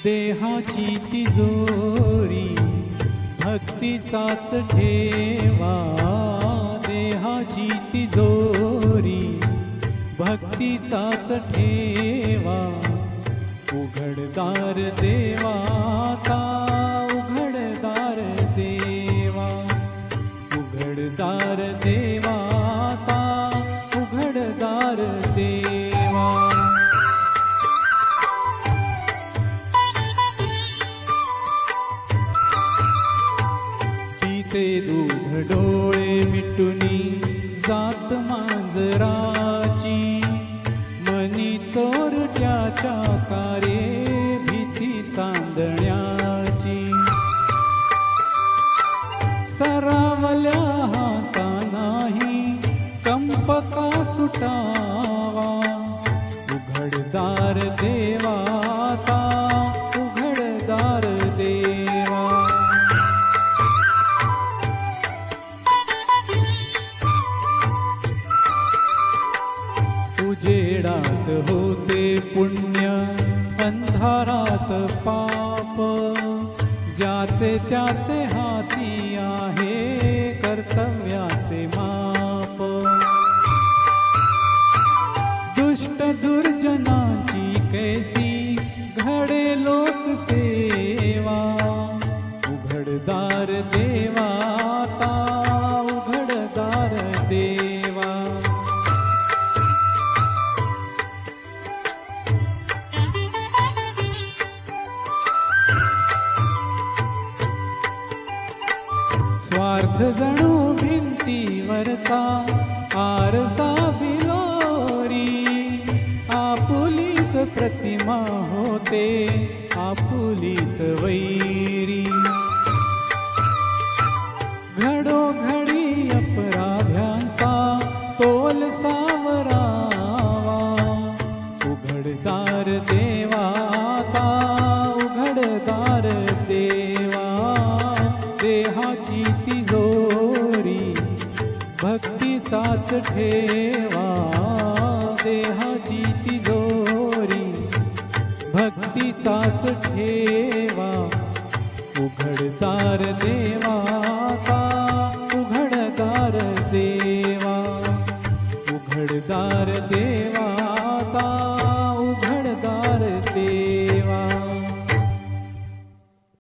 देहाची तिजोरी भक्तीचाच ठेवा, देहाची तिजोरी भक्तीचाच ठेवा. उघडदार देवा आता उघडदार देवा, उघडदार देवा आता उघडदार देवा. पिते दूध डोळे मिटुनी जात मांजराची, मनी चोरट्याच्या कारे भीती चांदण्याची. सरावल्या हातानाही कंप का सुटावा, उघडदार देवा आता उघडदार देवा. उजेडात होते पुण्य अंधारात पाप, ज्याचे त्याचे हाती आहे कर्तव्याचे माप. दुष्ट दुर्जनांची कैसी घडे लोकसेवा, उघडदार देवा आता उघडदार देवा. स्वार्थ जणू भिंतीवरचा आरसा बिलोरी, आपुलीच प्रतिमा होते आपुलीच वैरी. घडोघडी अपराध्यांचा तोल सावरावा, उघडदार देवा आता उघडदार देवा. देहाची तिजोरी भक्तीचाच ठेवा, देहाची तिजोरी भक्तीचाच ठेवा. उघडदार देवा